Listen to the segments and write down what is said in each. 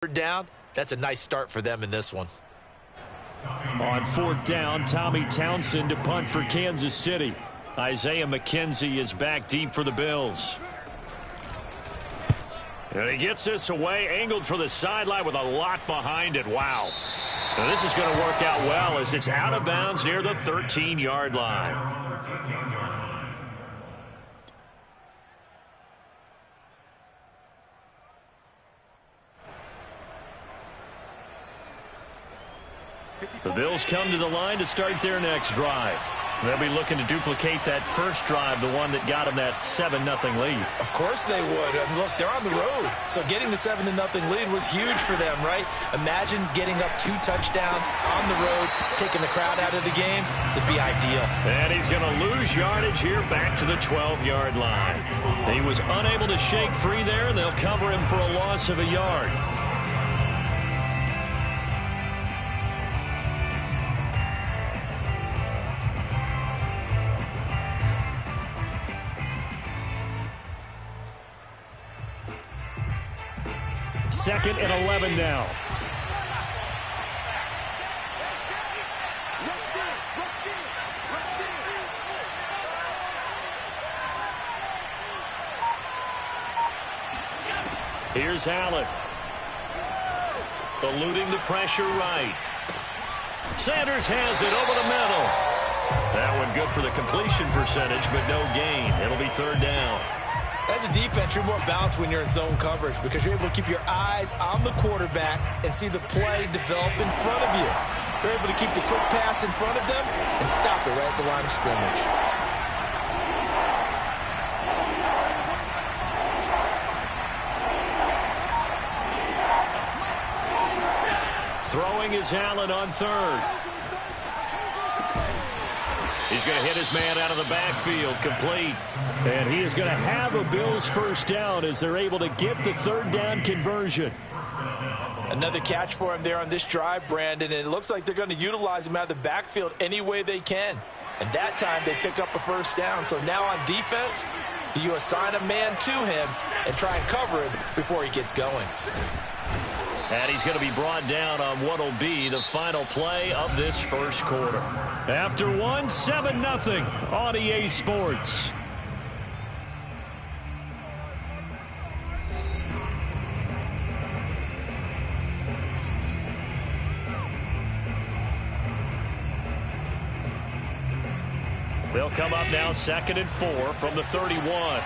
Third down, that's a nice start for them in this one. On fourth down, Tommy Townsend to punt for Kansas City. Isaiah McKenzie is back deep for the Bills. And he gets this away, angled for the sideline with a lot behind it. Wow. Now this is going to work out well as it's out of bounds near the 13-yard line. The Bills come to the line to start their next drive. They'll be looking to duplicate that first drive, the one that got them that 7-0 lead. Of course they would. And look, they're on the road. So getting the 7-0 lead was huge for them, right? Imagine getting up 2 touchdowns on the road, taking the crowd out of the game. It'd be ideal. And he's going to lose yardage here back to the 12-yard line. He was unable to shake free there, and they'll cover him for a loss of a yard. Second and 11 now. Here's Allen. Eluding the pressure right. Sanders has it over the middle. That one good for the completion percentage, but no gain. It'll be third down. As a defense, you're more balanced when you're in zone coverage because you're able to keep your eyes on the quarterback and see the play develop in front of you. You're able to keep the quick pass in front of them and stop it right at the line of scrimmage. Throwing is Allen on third. He's going to hit his man out of the backfield, complete. And he is going to have a Bills first down as they're able to get the third down conversion. Another catch for him there on this drive, Brandon, and it looks like they're going to utilize him out of the backfield any way they can. And that time they pick up a first down. So now on defense, do you assign a man to him and try and cover him before he gets going? And he's going to be brought down on what will be the final play of this first quarter. After 7-0 on EA Sports. They'll come up now 2nd and 4 from the 31.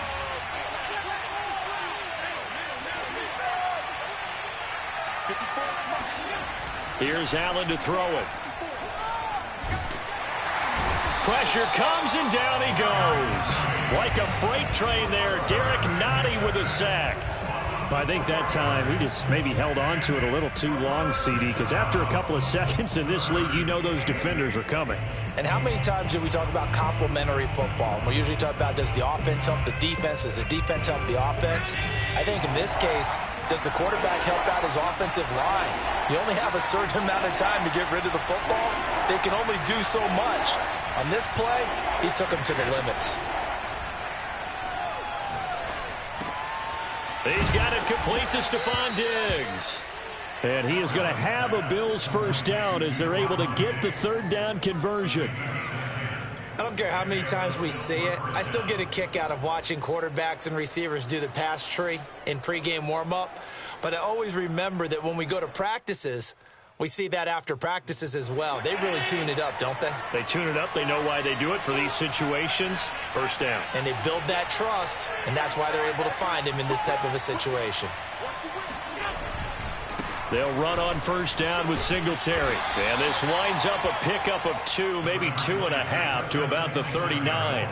Here's Allen to throw it. Pressure comes and down he goes. Like a freight train there, Derek Nottie with a sack. I think that time he just maybe held on to it a little too long, CD, because after a couple of seconds in this league, you know those defenders are coming. And how many times do we talk about complementary football? We usually talk about, does the offense help the defense? Does the defense help the offense? I think in this case, does the quarterback help out his offensive line? You only have a certain amount of time to get rid of the football. They can only do so much. On this play, he took him to the limits. He's got it complete to Stephon Diggs. And he is going to have a Bills first down as they're able to get the third down conversion. I don't care how many times we see it. I still get a kick out of watching quarterbacks and receivers do the pass tree in pregame warm-up. But I always remember that when we go to practices, we see that after practices as well. They really tune it up, don't they? They tune it up. They know why they do it for these situations. First down. And they build that trust, and that's why they're able to find him in this type of a situation. They'll run on first down with Singletary. And this winds up a pickup of 2, maybe 2.5 to about the 39.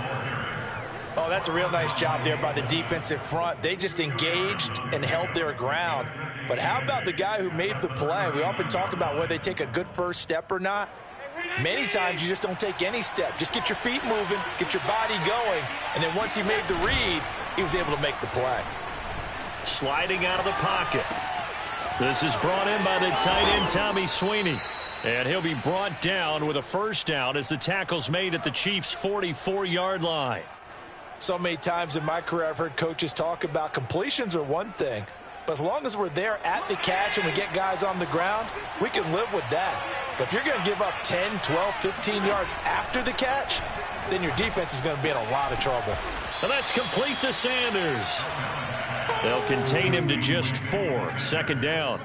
Oh, that's a real nice job there by the defensive front. They just engaged and held their ground. But how about the guy who made the play? We often talk about whether they take a good first step or not. Many times you just don't take any step. Just get your feet moving, get your body going, and then once he made the read, he was able to make the play. Sliding out of the pocket. This is brought in by the tight end, Tommy Sweeney. And he'll be brought down with a first down as the tackle's made at the Chiefs' 44-yard line. So many times in my career I've heard coaches talk about completions are one thing, But as long as we're there at the catch and we get guys on the ground, we can live with that. But if you're going to give up 10, 12, 15 yards after the catch, then your defense is going to be in a lot of trouble. And that's complete to Sanders. They'll contain him to just 4. Second down.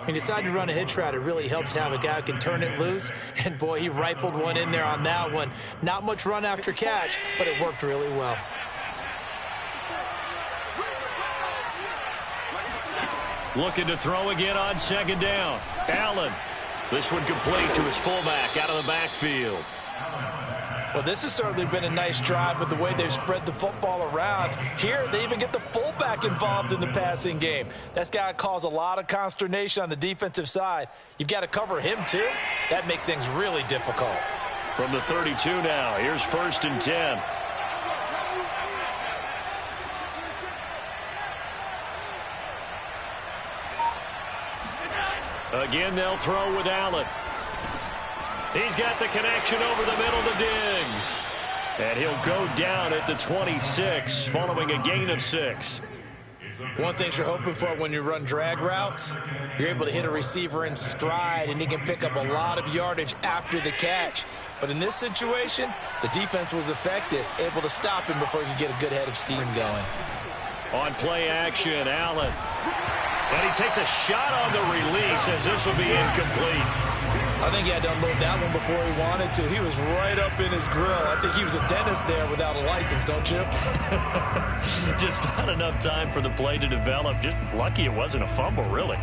He decided to run a hitch route. It really helps to have a guy who can turn it loose. And, boy, he rifled one in there on that one. Not much run after catch, but it worked really well. Looking to throw again on second down. Allen. This one complete to his fullback out of the backfield. Well, this has certainly been a nice drive with the way they've spread the football around. Here, they even get the fullback involved in the passing game. That's got to cause a lot of consternation on the defensive side. You've got to cover him, too. That makes things really difficult. From the 32 now, here's 1st and 10. Again, they'll throw with Allen. He's got the connection over the middle to Diggs. And he'll go down at the 26 following a gain of 6. One thing you're hoping for when you run drag routes, you're able to hit a receiver in stride, and he can pick up a lot of yardage after the catch. But in this situation, the defense was effective, able to stop him before he could get a good head of steam going. On play action, Allen. And he takes a shot on the release as this will be incomplete. I think he had to unload that one before he wanted to. He was right up in his grill. I think he was a dentist there without a license, don't you? Just not enough time for the play to develop. Just lucky it wasn't a fumble, really.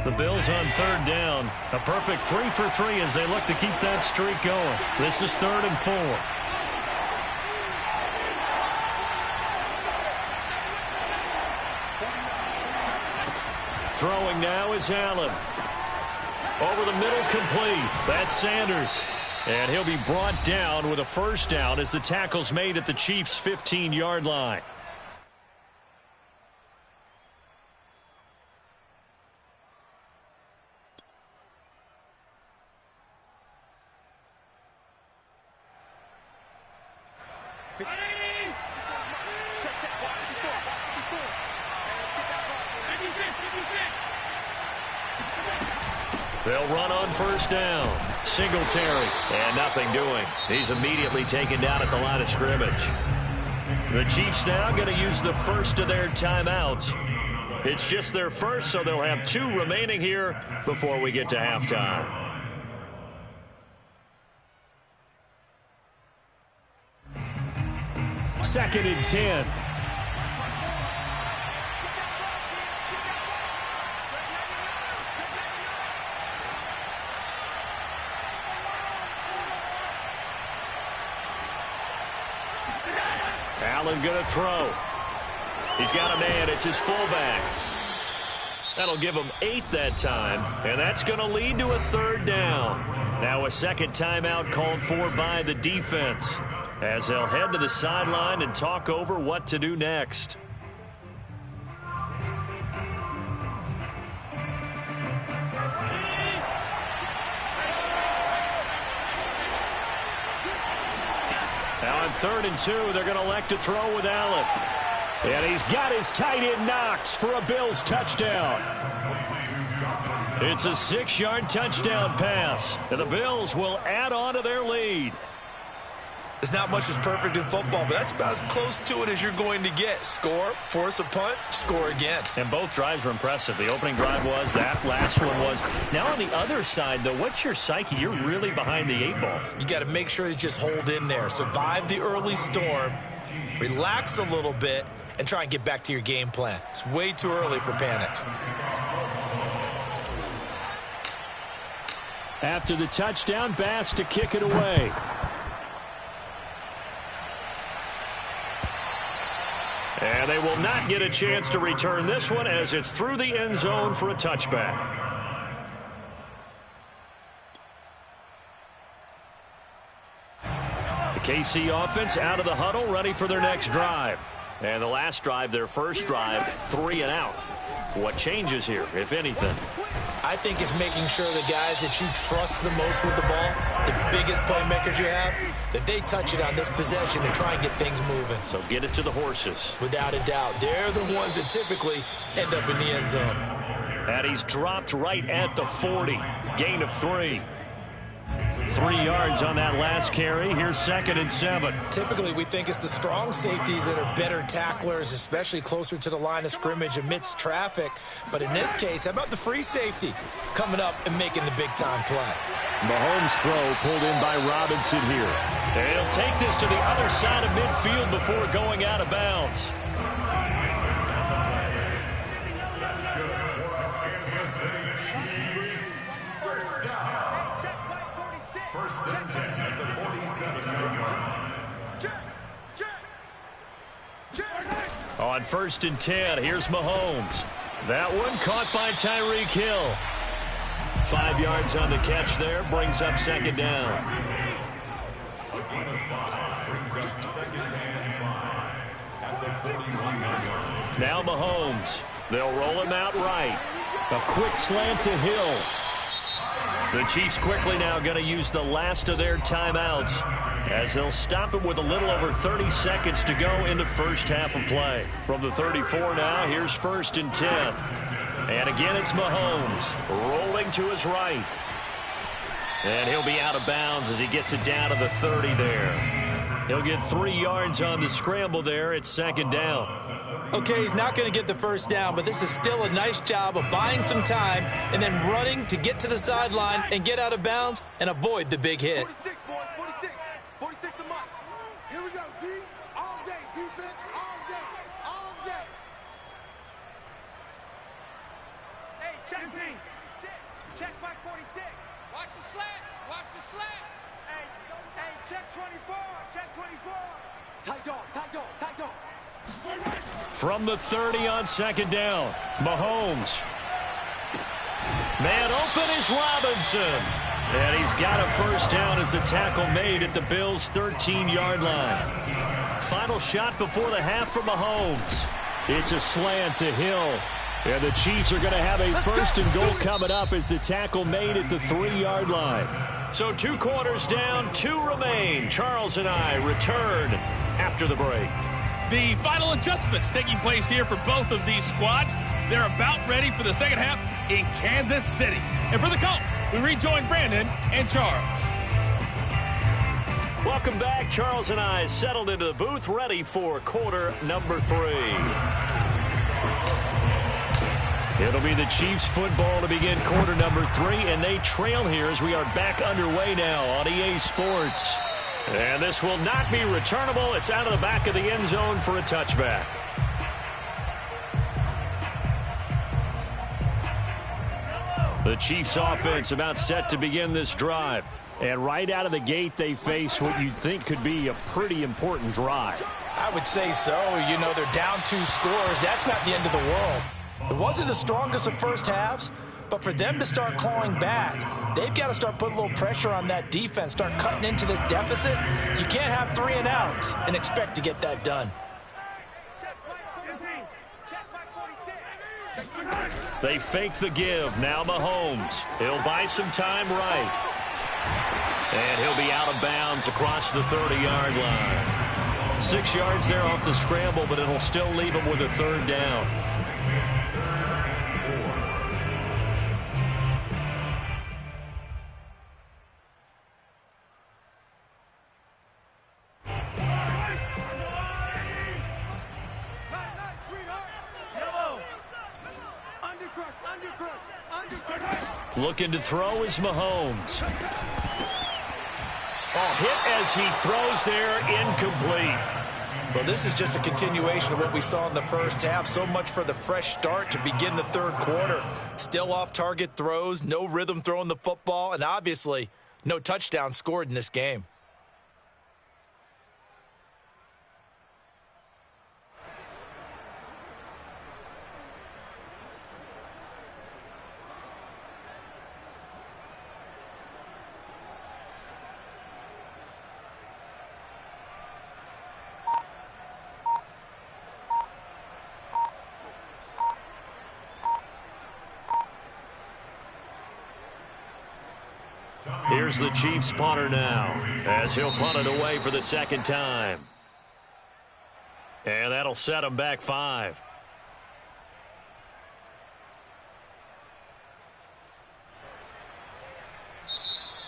The Bills on 3rd down. A perfect 3 for 3 as they look to keep that streak going. This is 3rd and 4. Throwing now is Allen. Over the middle, complete. That's Sanders. And he'll be brought down with a 1st down as the tackle's made at the Chiefs' 15-yard line. They'll run on 1st down. Singletary. And nothing doing. He's immediately taken down at the line of scrimmage. The Chiefs now going to use the first of their timeouts. It's just their first, so they'll have 2 remaining here before we get to halftime. Second and 10. Allen going to throw. He's got a man. It's his fullback. That'll give him 8 that time, and that's going to lead to a 3rd down. Now a second timeout called for by the defense as they'll head to the sideline and talk over what to do next. Now on 3rd and 2, they're going to elect to throw with Allen. And he's got his tight end Knox for a Bills touchdown. It's a 6-yard touchdown pass. And the Bills will add on to their lead. There's not much that's perfect in football, but that's about as close to it as you're going to get. Score, force a punt, score again. And both drives were impressive. The opening drive was, that last one was. Now on the other side, though, what's your psyche? You're really behind the 8 ball. You got to make sure you just hold in there. Survive the early storm, relax a little bit, and try and get back to your game plan. It's way too early for panic. After the touchdown, Bass to kick it away. And they will not get a chance to return this one as it's through the end zone for a touchback. The KC offense out of the huddle, ready for their next drive. And the last drive, their first drive, 3 and out. What changes here, if anything? I think it's making sure the guys that you trust the most with the ball, the biggest playmakers you have, that they touch it on this possession to try and get things moving. So get it to the horses. Without a doubt. They're the ones that typically end up in the end zone. And he's dropped right at the 40. Gain of 3. 3 yards on that last carry. Here's 2nd and 7. Typically, we think it's the strong safeties that are better tacklers, especially closer to the line of scrimmage amidst traffic. But in this case, how about the free safety coming up and making the big-time play? Mahomes' throw pulled in by Robinson here. And he'll take this to the other side of midfield before going out of bounds. On 1st and 10, here's Mahomes. That one caught by Tyreek Hill. 5 yards on the catch there, brings up 2nd down. Now Mahomes. They'll roll him out right. A quick slant to Hill. The Chiefs quickly now going to use the last of their timeouts as they'll stop it with a little over 30 seconds to go in the first half of play. From the 34 now, here's 1st and 10. And again, it's Mahomes rolling to his right. And he'll be out of bounds as he gets it down to the 30 there. He'll get 3 yards on the scramble there. It's 2nd down. Okay, he's not going to get the first down, but this is still a nice job of buying some time and then running to get to the sideline and get out of bounds and avoid the big hit. 46, boys, 46. 46 a month. Here we go, D. All day. Defense, all day. All day. Hey, check 46. Check back 46. Watch the slats. Watch the slat. Hey, check 24. Check 24. Tight dog, tight dog, tight dog. From the 30 on 2nd down, Mahomes. Man open is Robinson. And he's got a first down as the tackle made at the Bills' 13-yard line. Final shot before the half for Mahomes. It's a slant to Hill. And the Chiefs are going to have a 1st and goal coming up as the tackle made at the 3-yard line. So 2 quarters down, 2 remain. Charles and I return after the break. The final adjustments taking place here for both of these squads. They're about ready for the second half in Kansas City. And for the call, we rejoin Brandon and Charles. Welcome back. Charles and I settled into the booth, ready for quarter number 3. It'll be the Chiefs football to begin quarter number 3, and they trail here as we are back underway now on EA Sports. And this will not be returnable. It's out of the back of the end zone for a touchback. The Chiefs offense about set to begin this drive. And right out of the gate, they face what you'd think could be a pretty important drive. I would say so. You know, they're down 2 scores. That's not the end of the world. It wasn't the strongest of first halves, but for them to start clawing back, they've got to start putting a little pressure on that defense, start cutting into this deficit. You can't have 3 and outs and expect to get that done. They fake the give. Now Mahomes. He'll buy some time right. And he'll be out of bounds across the 30-yard line. 6 yards there off the scramble, but it'll still leave him with a 3rd down. Looking to throw is Mahomes. Hit as he throws there, incomplete. Well, this is just a continuation of what we saw in the first half. So much for the fresh start to begin the 3rd quarter. Still off-target throws, no rhythm throwing the football, and obviously no touchdown scored in this game. Here's the Chiefs punter now, as he'll punt it away for the second time. And that'll set him back 5.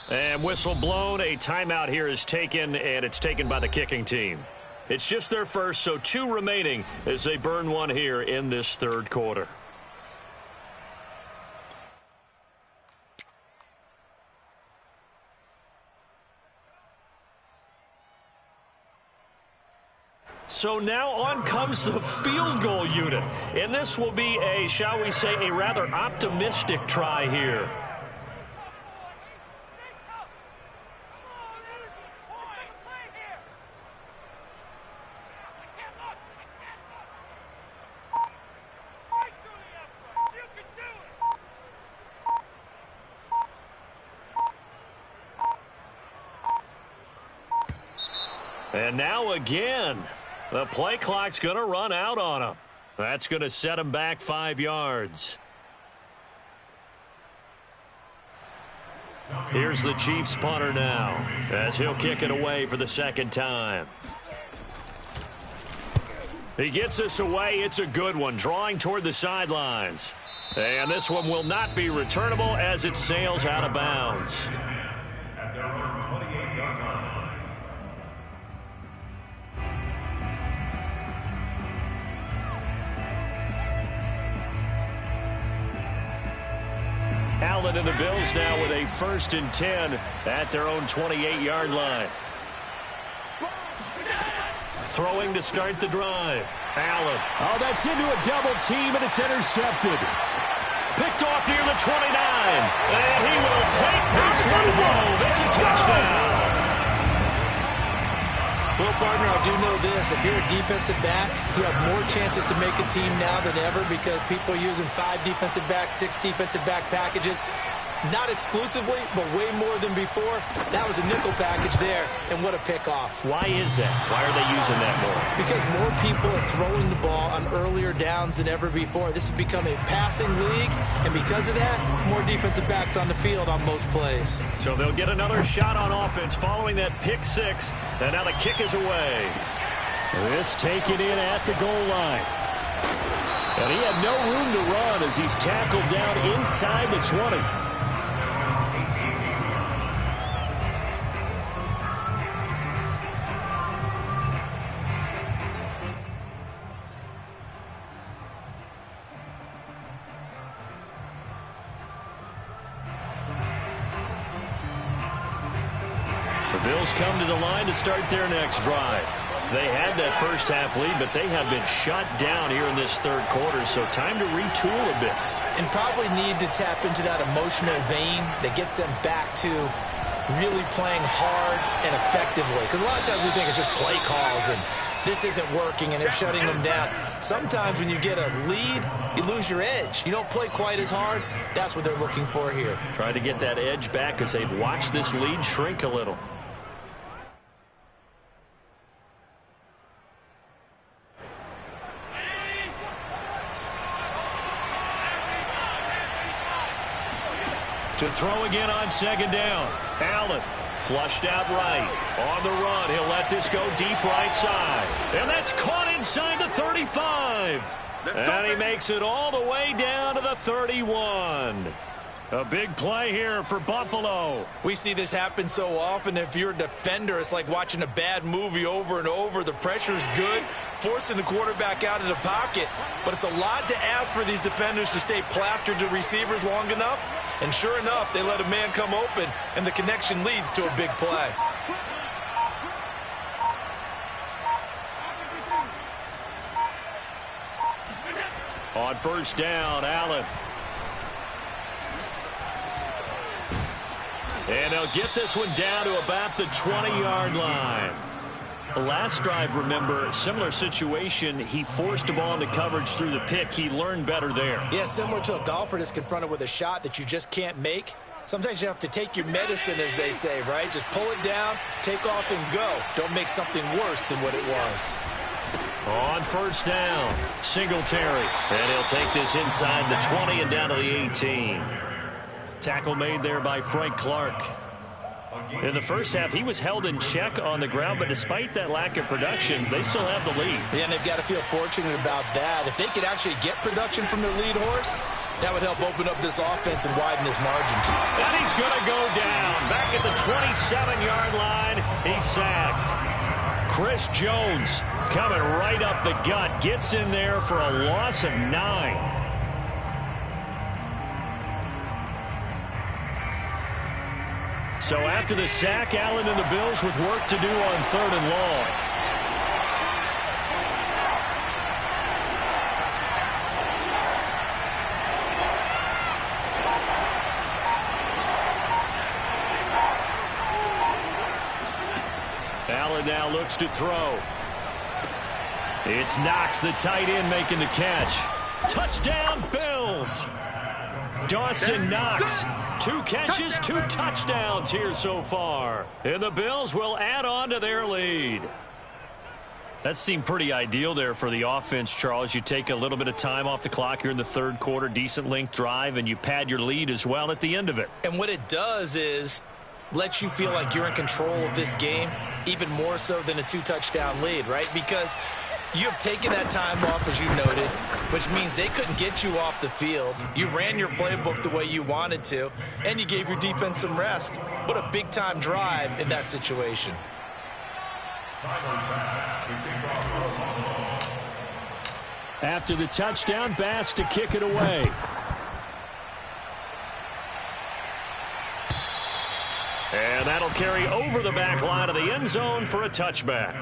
And whistle blown. A timeout here is taken, and it's taken by the kicking team. It's just their first, so 2 remaining as they burn one here in this third quarter. So now on comes the field goal unit. And this will be a, shall we say, a rather optimistic try here. And now again, the play clock's going to run out on him. That's going to set him back 5 yards. Here's the Chiefs punter now, as he'll kick it away for the second time. He gets this away. It's a good one, drawing toward the sidelines. And this one will not be returnable as it sails out of bounds. At their own 28-yard line. Allen and the Bills now with a 1st and 10 at their own 28-yard line. Throwing to start the drive. Allen. Oh, that's into a double team, and it's intercepted. Picked off near the 29. And he will take this one home. It's a touchdown. Well, partner, I do know this. If you're a defensive back, you have more chances to make a team now than ever because people are using 5 defensive backs, 6 defensive back packages. Not exclusively, but way more than before. That was a nickel package there, and what a pickoff. Why is that? Why are they using that more? Because more people are throwing the ball on earlier downs than ever before. This has become a passing league, and because of that, more defensive backs on the field on most plays. So they'll get another shot on offense following that pick 6, and now the kick is away. This taken in at the goal line. And he had no room to run as he's tackled down inside the 20. The Bills come to the line to start their next drive. They had that first half lead, but they have been shut down here in this third quarter, so time to retool a bit. And probably need to tap into that emotional vein that gets them back to really playing hard and effectively. Because a lot of times we think it's just play calls and this isn't working and they're shutting them down. Sometimes when you get a lead, you lose your edge. You don't play quite as hard. That's what they're looking for here. Try to get that edge back as they've watched this lead shrink a little. To throw again on second down. Allen flushed out right. On the run, he'll let this go deep right side. And that's caught inside the 35. And he makes it all the way down to the 31. A big play here for Buffalo. We see this happen so often. If you're a defender, it's like watching a bad movie over and over. The pressure is good, forcing the quarterback out of the pocket. But it's a lot to ask for these defenders to stay plastered to receivers long enough. And sure enough, they let a man come open, and the connection leads to a big play. On first down, Allen. And they'll get this one down to about the 20-yard line. Last drive, remember, similar situation. He forced the ball into coverage through the pick. He learned better there. Yeah, similar to a golfer that's confronted with a shot that you just can't make. Sometimes you have to take your medicine, as they say, right? Just pull it down, take off, and go. Don't make something worse than what it was. On first down, Singletary. And he'll take this inside the 20 and down to the 18. Tackle made there by Frank Clark. In the first half, he was held in check on the ground, but despite that lack of production, they still have the lead. Yeah, and they've got to feel fortunate about that. If they could actually get production from their lead horse, that would help open up this offense and widen this margin too. And he's going to go down. Back at the 27-yard line, he's sacked. Chris Jones coming right up the gut, gets in there for a loss of 9. So after the sack, Allen and the Bills with work to do on 3rd and long. Allen now looks to throw. It's Knox, the tight end, making the catch. Touchdown, Bills! Dawson Knox. 2 catches, 2 touchdowns here so far. And the Bills will add on to their lead. That seemed pretty ideal there for the offense, Charles. You take a little bit of time off the clock here in the 3rd quarter, decent length drive, and you pad your lead as well at the end of it. And what it does is lets you feel like you're in control of this game, even more so than a 2-touchdown lead, right? Because you have taken that time off, as you noted, which means they couldn't get you off the field. You ran your playbook the way you wanted to, and you gave your defense some rest. What a big-time drive in that situation. After the touchdown, Bass to kick it away. And that'll carry over the back line of the end zone for a touchback.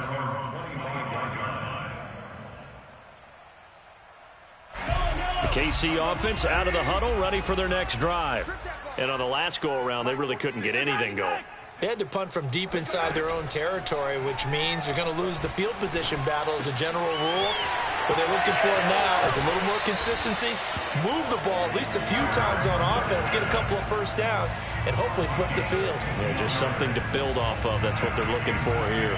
The KC offense out of the huddle, ready for their next drive. And on the last go-around, they really couldn't get anything going. They had to punt from deep inside their own territory, which means they're going to lose the field position battle as a general rule. What they're looking for now is a little more consistency, move the ball at least a few times on offense, get a couple of first downs, and hopefully flip the field. Yeah, just something to build off of. That's what they're looking for here.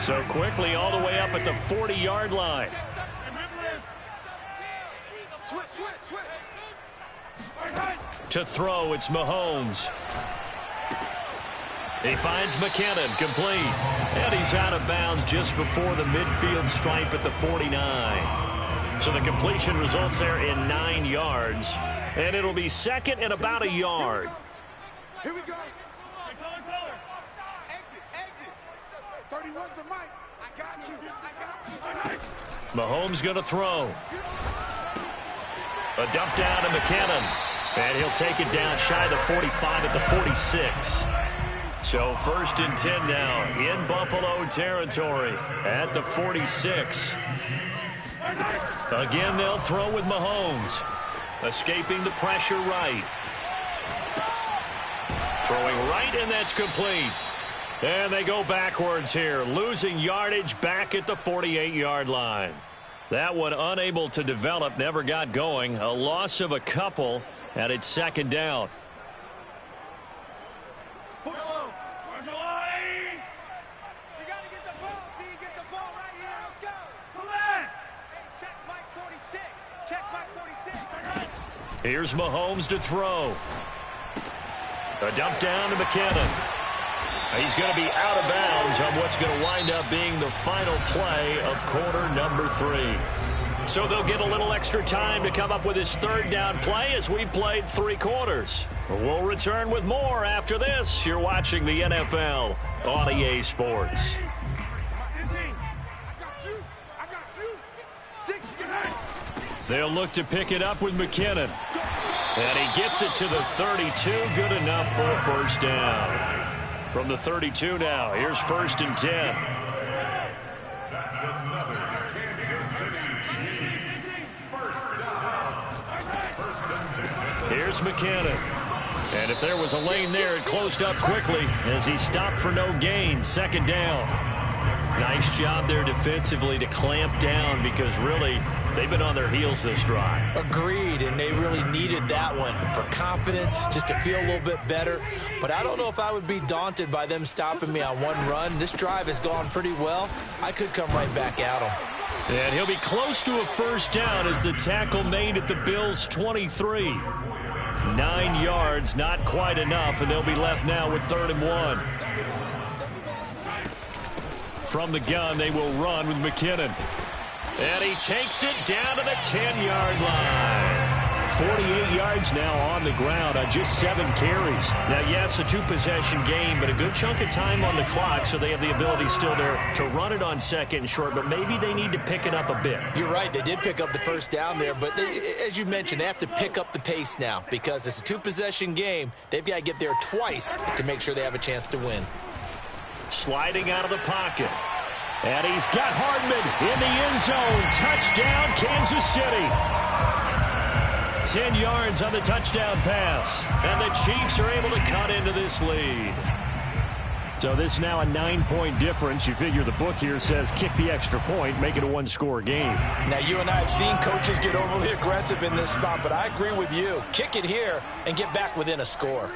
So quickly all the way up at the 40-yard line. To throw, it's Mahomes. He finds McKinnon, complete. And he's out of bounds just before the midfield stripe at the 49. So the completion results there in 9 yards. And it'll be second and about a yard. Here we go. Exit. 31's the mic. I got you. Mahomes going to throw. A dump down to McKinnon. And he'll take it down shy of the 45 at the 46. So 1st and 10 now in Buffalo territory at the 46. Again, they'll throw with Mahomes. Escaping the pressure right. Throwing right, and that's complete. And they go backwards here, losing yardage back at the 48-yard line. That one unable to develop, never got going. A loss of a couple, and it's 2nd down. Here's Mahomes to throw. A dump down to McKinnon. He's going to be out of bounds on what's going to wind up being the final play of quarter number 3. So they'll get a little extra time to come up with his 3rd down play as we've played 3 quarters. We'll return with more after this. You're watching the NFL on EA Sports. They'll look to pick it up with McKinnon. And he gets it to the 32. Good enough for a 1st down. From the 32 now, here's 1st and 10. Here's McKinnon. And if there was a lane there, it closed up quickly as he stopped for no gain. 2nd down. Nice job there defensively to clamp down because really they've been on their heels this drive. Agreed, and they really needed that one for confidence, just to feel a little bit better. But I don't know if I would be daunted by them stopping me on one run. This drive has gone pretty well. I could come right back at them. And he'll be close to a first down as the tackle made at the Bills' 23. 9 yards, not quite enough, and they'll be left now with 3rd and 1. From the gun, they will run with McKinnon. And he takes it down to the 10-yard line. 48 yards now on the ground on just 7 carries. Now, yes, a 2-possession game, but a good chunk of time on the clock, so they have the ability still there to run it on 2nd and short, but maybe they need to pick it up a bit. You're right. They did pick up the first down there, but as you mentioned, they have to pick up the pace now because it's a 2-possession game. They've got to get there twice to make sure they have a chance to win. Sliding out of the pocket. And he's got Hardman in the end zone. Touchdown, Kansas City. 10 yards on the touchdown pass. And the Chiefs are able to cut into this lead. So this is now a 9-point difference. You figure the book here says kick the extra point, make it a 1-score game. Now, you and I have seen coaches get overly aggressive in this spot, but I agree with you. Kick it here and get back within a score.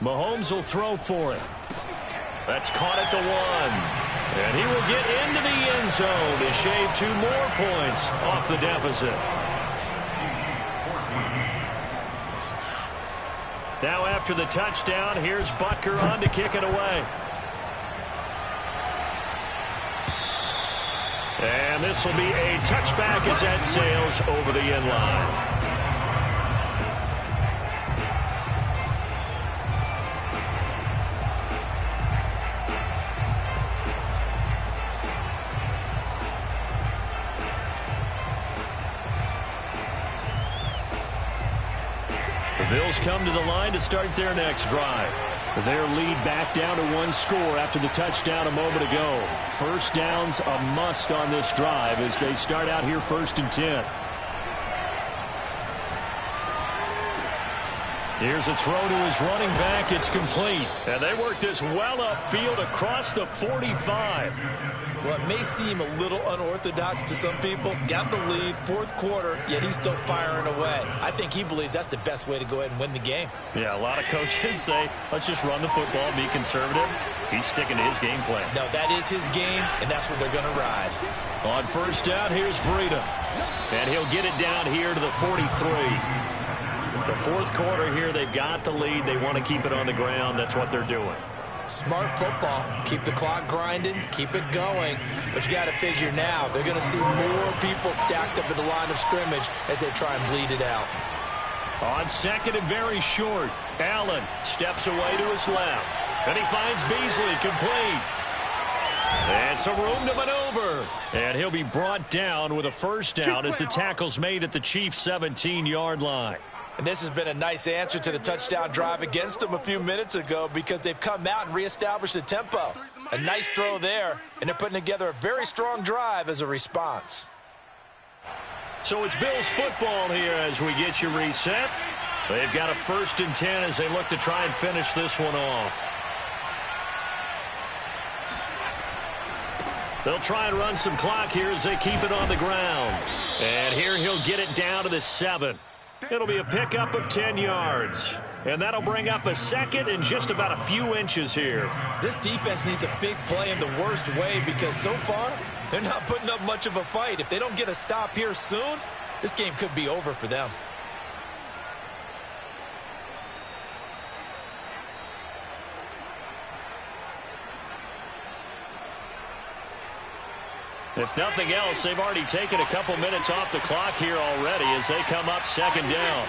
Mahomes will throw for it. That's caught at the 1. And he will get into the end zone to shave 2 more points off the deficit. Now after the touchdown, here's Butker on to kick it away. And this will be a touchback as that sails over the end line. Bills come to the line to start their next drive. Their lead back down to 1 score after the touchdown a moment ago. First down's a must on this drive as they start out here 1st and 10. Here's a throw to his running back. It's complete. And they work this well upfield across the 45. Well, it may seem a little unorthodox to some people. Got the lead, 4th quarter, yet he's still firing away. I think he believes that's the best way to go ahead and win the game. Yeah, a lot of coaches say, let's just run the football, be conservative. He's sticking to his game plan. No, that is his game, and that's what they're going to ride. On first down, here's Breida. And he'll get it down here to the 43. The 4th quarter here, they've got the lead. They want to keep it on the ground. That's what they're doing. Smart football. Keep the clock grinding. Keep it going. But you got to figure now, they're going to see more people stacked up at the line of scrimmage as they try and bleed it out. On 2nd and very short, Allen steps away to his left. And he finds Beasley complete. And some room to maneuver. And he'll be brought down with a first down as the tackle's made at the Chiefs' 17-yard line. And this has been a nice answer to the touchdown drive against them a few minutes ago because they've come out and reestablished the tempo. A nice throw there, and they're putting together a very strong drive as a response. So it's Bills football here as we get you reset. They've got a 1st and 10 as they look to try and finish this one off. They'll try and run some clock here as they keep it on the ground. And here he'll get it down to the 7. It'll be a pickup of 10 yards. And that'll bring up a 2nd and just about a few inches here. This defense needs a big play in the worst way because so far, they're not putting up much of a fight. If they don't get a stop here soon, this game could be over for them. If nothing else, they've already taken a couple minutes off the clock here already as they come up 2nd down.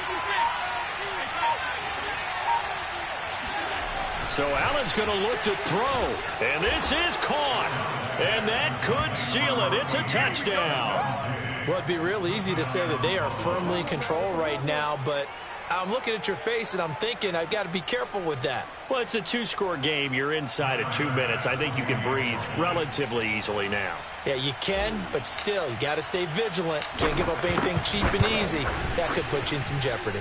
So Allen's going to look to throw. And this is caught. And that could seal it. It's a touchdown. Well, it'd be real easy to say that they are firmly in control right now, but I'm looking at your face and I'm thinking I've got to be careful with that. Well, it's a 2-score game. You're inside of 2 minutes. I think you can breathe relatively easily now. Yeah, you can, but still, you got to stay vigilant. Can't give up anything cheap and easy. That could put you in some jeopardy.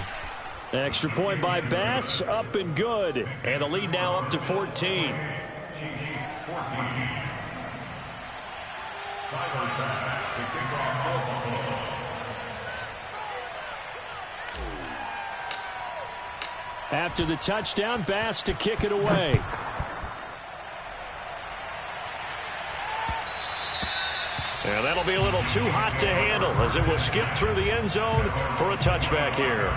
Extra point by Bass, up and good. And the lead now up to 14. Chiefs 14. Tyler Bass to kick off for Buffalo. After the touchdown, Bass to kick it away. And that'll be a little too hot to handle as it will skip through the end zone for a touchback here.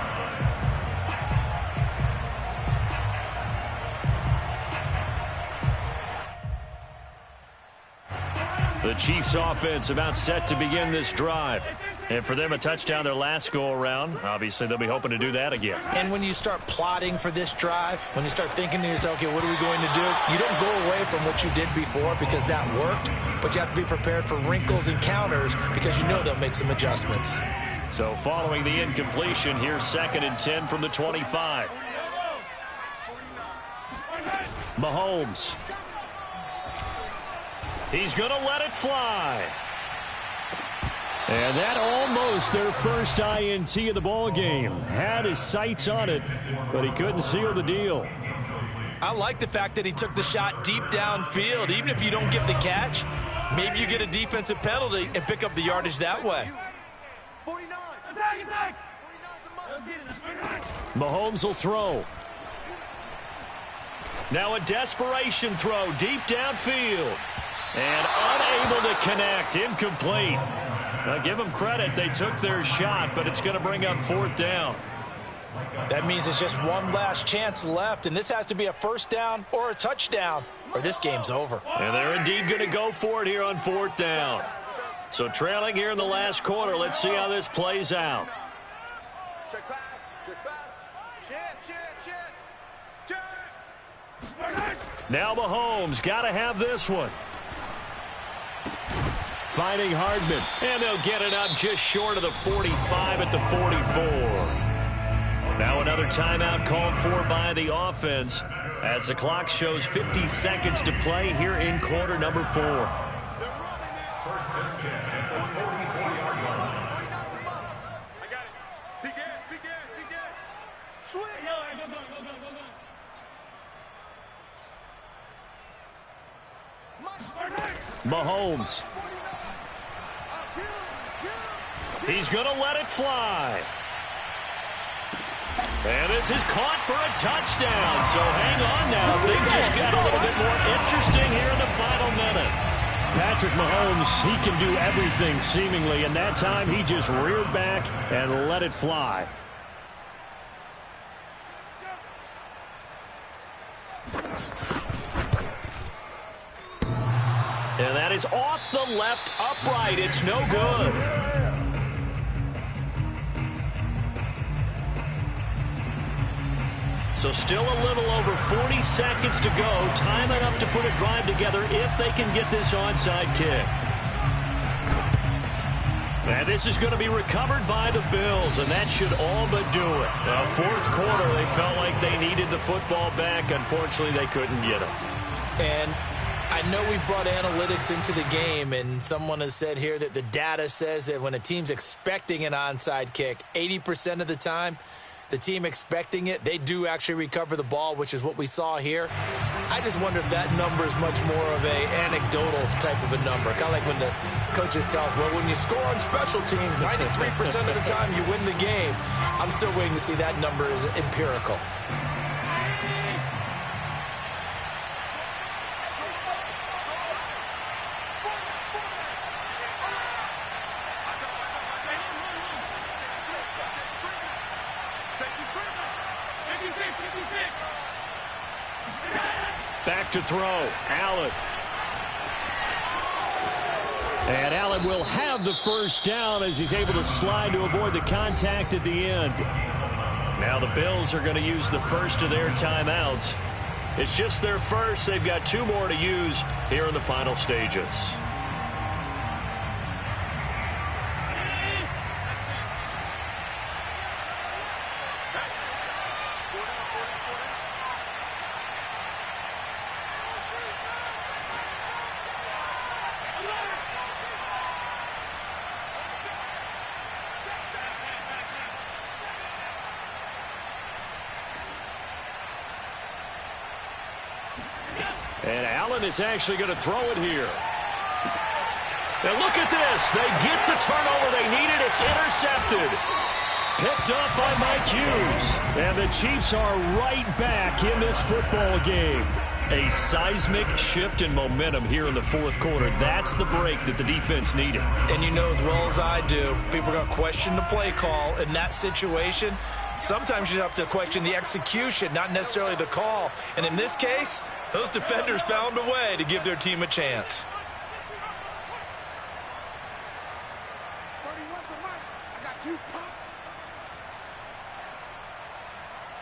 The Chiefs offense about set to begin this drive. And for them, a touchdown their last go-around. Obviously, they'll be hoping to do that again. And when you start plotting for this drive, when you start thinking to yourself, okay, what are we going to do? You don't go away from what you did before because that worked, but you have to be prepared for wrinkles and counters because you know they'll make some adjustments. So following the incompletion, here's 2nd and 10 from the 25. Mahomes. He's going to let it fly. And that almost their first INT of the ball game. Had his sights on it, but he couldn't seal the deal. I like the fact that he took the shot deep downfield. Even if you don't get the catch, maybe you get a defensive penalty and pick up the yardage that way. 49. Mahomes will throw. Now a desperation throw deep downfield. And unable to connect. Incomplete. Now give them credit. They took their shot, but it's going to bring up 4th down. That means it's just one last chance left, and this has to be a first down or a touchdown, or this game's over. And they're indeed going to go for it here on 4th down. So trailing here in the last quarter. Let's see how this plays out. Check pass. Now Mahomes got to have this one. Finding Hardman, and they'll get it up just short of the 45 at the 44. Now another timeout called for by the offense as the clock shows 50 seconds to play here in quarter number 4. 1st and 10 at the 44-yard line. I got it. Begin. Swing. Mahomes. He's going to let it fly. And this is caught for a touchdown. So hang on now. Things just got a little bit more interesting here in the final minute. Patrick Mahomes, he can do everything seemingly, and that time he just reared back and let it fly. And that is off the left upright. It's no good. So still a little over 40 seconds to go. Time enough to put a drive together if they can get this onside kick. And this is going to be recovered by the Bills, and that should all but do it. Now, 4th quarter, they felt like they needed the football back. Unfortunately, they couldn't get it. And I know we brought analytics into the game, and someone has said here that the data says that when a team's expecting an onside kick, 80% of the time, the team expecting it, they do actually recover the ball, which is what we saw here. I just wonder if that number is much more of a anecdotal type of a number. Kind of like when the coaches tell us, well, when you score on special teams, 93% of the time you win the game. I'm still waiting to see that number is empirical. Back to throw. Allen. And Allen will have the first down as he's able to slide to avoid the contact at the end. Now the Bills are going to use the first of their timeouts. It's just their first. They've got 2 more to use here in the final stages. And Allen is actually going to throw it here. And look at this. They get the turnover they needed. It's intercepted. Picked up by Mike Hughes. And the Chiefs are right back in this football game. A seismic shift in momentum here in the fourth quarter. That's the break that the defense needed. And you know as well as I do, people are going to question the play call in that situation. Sometimes you have to question the execution, not necessarily the call. And in this case, those defenders found a way to give their team a chance. 31's the mic. I got you, pop.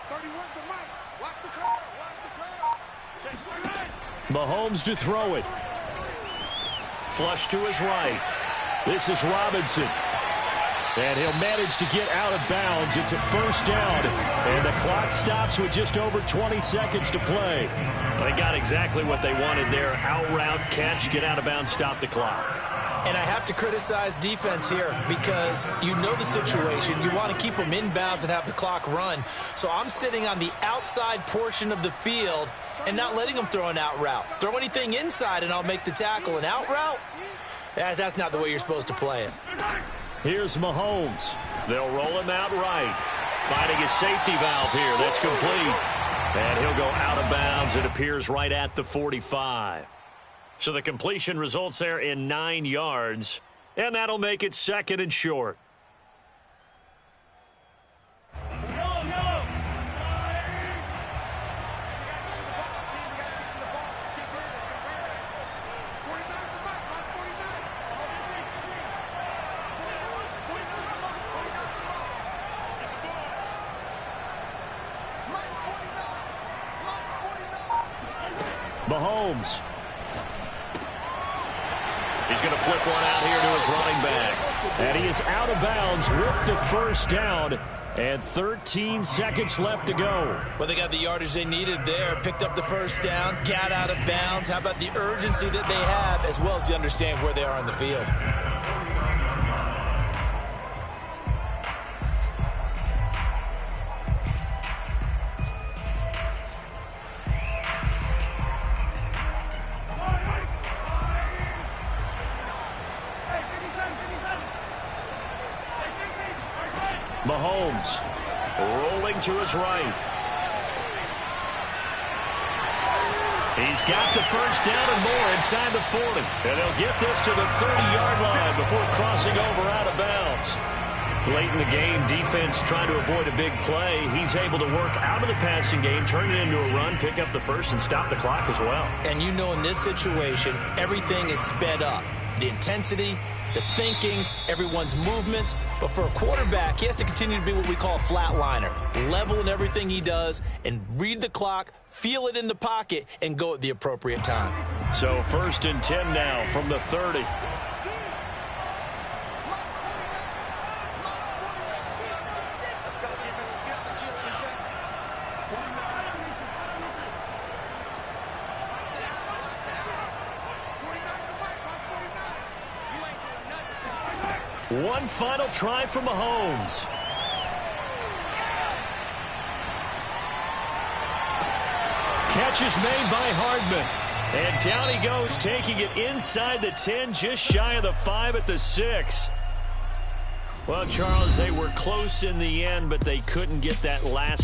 31's the mic. Watch the curve. Watch the curve. Mahomes to throw it. Flush to his right. This is Robinson. And he'll manage to get out of bounds. It's a first down. And the clock stops with just over 20 seconds to play. They got exactly what they wanted there. Out route, catch, get out of bounds, stop the clock. And I have to criticize defense here because you know the situation. You want to keep them inbounds and have the clock run. So I'm sitting on the outside portion of the field and not letting them throw an out route. Throw anything inside and I'll make the tackle. An out route? That's not the way you're supposed to play it. Here's Mahomes. They'll roll him out right. Finding his safety valve here. That's complete. And he'll go out of bounds. It appears right at the 45. So the completion results there in 9 yards. And that'll make it second and short. Mahomes. He's going to flip one out here to his running back. And he is out of bounds with the first down. And 13 seconds left to go. Well, they got the yardage they needed there. Picked up the first down. Got out of bounds. How about the urgency that they have as well as they understand where they are on the field. Mahomes rolling to his right. He's got the first down and more inside the 40. And they'll get this to the 30-yard line before crossing over out of bounds. Late in the game, defense trying to avoid a big play. He's able to work out of the passing game, turn it into a run, pick up the first, and stop the clock as well. And you know in this situation, everything is sped up. The intensity, the thinking, everyone's movement. But for a quarterback, he has to continue to be what we call a flatliner. Level in everything he does and read the clock, feel it in the pocket, and go at the appropriate time. So 1st and 10 now from the 30. One final try for Mahomes. Catch is made by Hardman. And down he goes, taking it inside the 10, just shy of the 5 at the 6. Well, Charles, they were close in the end, but they couldn't get that last